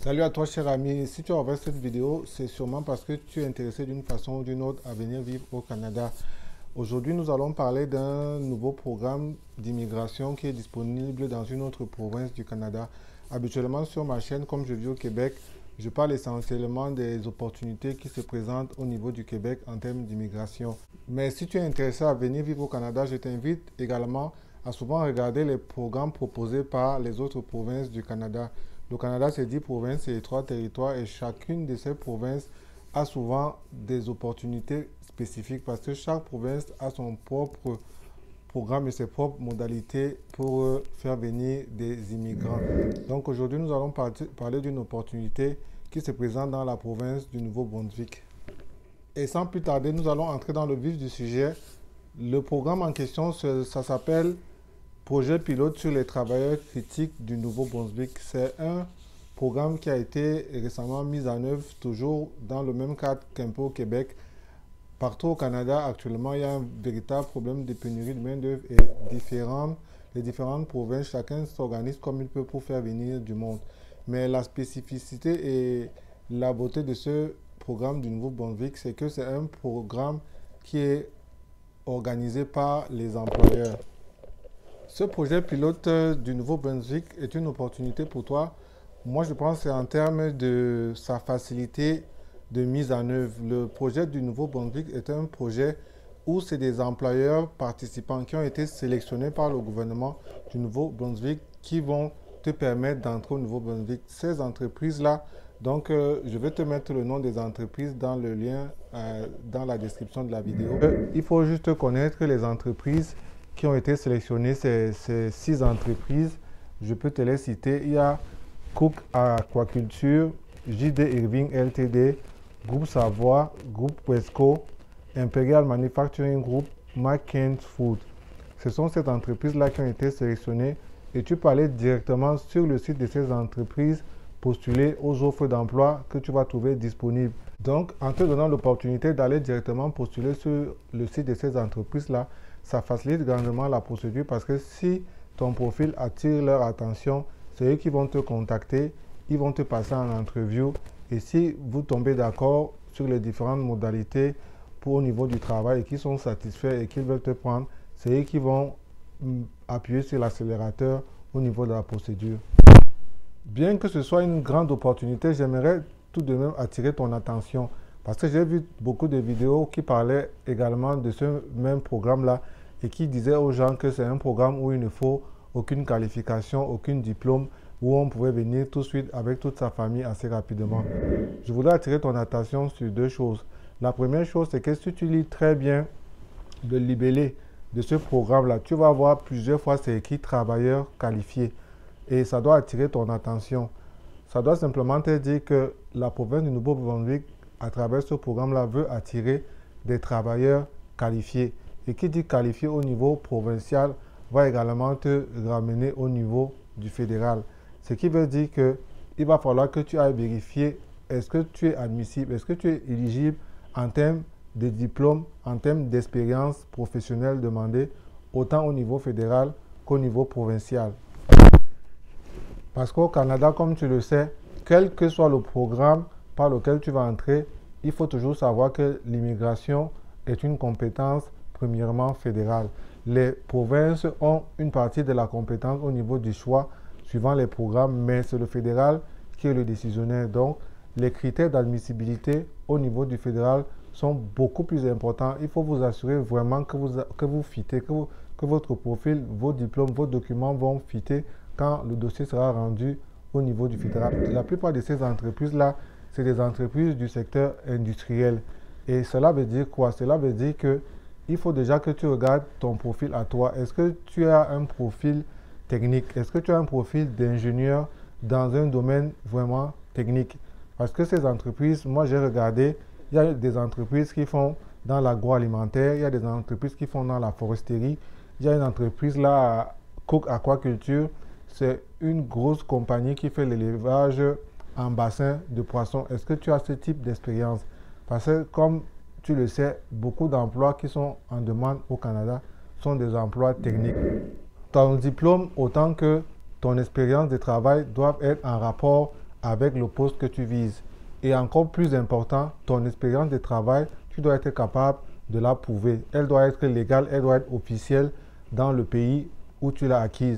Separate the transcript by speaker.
Speaker 1: Salut à toi cher ami, si tu as ouvert cette vidéo, c'est sûrement parce que tu es intéressé d'une façon ou d'une autre à venir vivre au Canada. Aujourd'hui, nous allons parler d'un nouveau programme d'immigration qui est disponible dans une autre province du Canada. Habituellement sur ma chaîne, comme je vis au Québec, je parle essentiellement des opportunités qui se présentent au niveau du Québec en termes d'immigration. Mais si tu es intéressé à venir vivre au Canada, je t'invite également à souvent regarder les programmes proposés par les autres provinces du Canada. Le Canada, c'est 10 provinces et 3 territoires et chacune de ces provinces a souvent des opportunités spécifiques parce que chaque province a son propre programme et ses propres modalités pour faire venir des immigrants. Donc aujourd'hui, nous allons parler d'une opportunité qui se présente dans la province du Nouveau-Brunswick. Et sans plus tarder, nous allons entrer dans le vif du sujet. Le programme en question, ça s'appelle Projet pilote sur les travailleurs critiques du Nouveau-Brunswick. C'est un programme qui a été récemment mis en œuvre, toujours dans le même cadre qu'un peu au Québec. Partout au Canada, actuellement, il y a un véritable problème de pénurie de main-d'œuvre et les différentes provinces, chacun s'organise comme il peut pour faire venir du monde. Mais la spécificité et la beauté de ce programme du Nouveau-Brunswick, c'est que c'est un programme qui est organisé par les employeurs. Ce projet pilote du Nouveau-Brunswick est une opportunité pour toi. Moi, je pense que c'est en termes de sa facilité de mise en œuvre. Le projet du Nouveau-Brunswick est un projet où c'est des employeurs participants qui ont été sélectionnés par le gouvernement du Nouveau-Brunswick qui vont te permettre d'entrer au Nouveau-Brunswick. Ces entreprises-là, donc je vais te mettre le nom des entreprises dans le lien dans la description de la vidéo. Il faut juste connaître les entreprises qui ont été sélectionnées, ces 6 entreprises. Je peux te les citer. Il y a Cook Aquaculture, JD Irving Ltd, Groupe Savoie, Groupe Wesco, Imperial Manufacturing Group, McCain's Food. Ce sont ces entreprises-là qui ont été sélectionnées et tu peux aller directement sur le site de ces entreprises, postuler aux offres d'emploi que tu vas trouver disponibles. Donc, en te donnant l'opportunité d'aller directement postuler sur le site de ces entreprises-là, ça facilite grandement la procédure parce que si ton profil attire leur attention, c'est eux qui vont te contacter, ils vont te passer en interview et si vous tombez d'accord sur les différentes modalités au niveau du travail et qu'ils sont satisfaits et qu'ils veulent te prendre, c'est eux qui vont appuyer sur l'accélérateur au niveau de la procédure. Bien que ce soit une grande opportunité, j'aimerais tout de même attirer ton attention parce que j'ai vu beaucoup de vidéos qui parlaient également de ce même programme-là et qui disaient aux gens que c'est un programme où il ne faut aucune qualification, aucun diplôme, où on pouvait venir tout de suite avec toute sa famille assez rapidement. Je voudrais attirer ton attention sur 2 choses. La première chose, c'est que si tu lis très bien le libellé de ce programme-là, tu vas voir plusieurs fois c'est écrit travailleurs qualifiés et ça doit attirer ton attention. Ça doit simplement te dire que la province du Nouveau-Brunswick, à travers ce programme-là, veut attirer des travailleurs qualifiés. Et qui dit qualifié au niveau provincial va également te ramener au niveau du fédéral. Ce qui veut dire qu'il va falloir que tu ailles vérifier est-ce que tu es admissible, est-ce que tu es éligible en termes de diplôme, en termes d'expérience professionnelle demandée, autant au niveau fédéral qu'au niveau provincial. Parce qu'au Canada, comme tu le sais, quel que soit le programme par lequel tu vas entrer, il faut toujours savoir que l'immigration est une compétence premièrement fédérale. Les provinces ont une partie de la compétence au niveau du choix suivant les programmes, mais c'est le fédéral qui est le décisionnaire. Donc, les critères d'admissibilité au niveau du fédéral sont beaucoup plus importants. Il faut vous assurer vraiment que vous fitez, que votre profil, vos diplômes, vos documents vont fitter quand le dossier sera rendu au niveau du fédéral. La plupart de ces entreprises-là, c'est des entreprises du secteur industriel. Et cela veut dire quoi? Cela veut dire que il faut déjà que tu regardes ton profil à toi. Est-ce que tu as un profil technique? Est-ce que tu as un profil d'ingénieur dans un domaine vraiment technique? Parce que ces entreprises, moi j'ai regardé, il y a des entreprises qui font dans l'agroalimentaire, il y a des entreprises qui font dans la foresterie, il y a une entreprise là, Cook Aquaculture, c'est une grosse compagnie qui fait l'élevage en bassin de poissons. Est-ce que tu as ce type d'expérience? Parce que comme tu le sais, beaucoup d'emplois qui sont en demande au Canada sont des emplois techniques. Ton diplôme, autant que ton expérience de travail doivent être en rapport avec le poste que tu vises. Et encore plus important, ton expérience de travail, tu dois être capable de la prouver. Elle doit être légale, elle doit être officielle dans le pays où tu l'as acquise.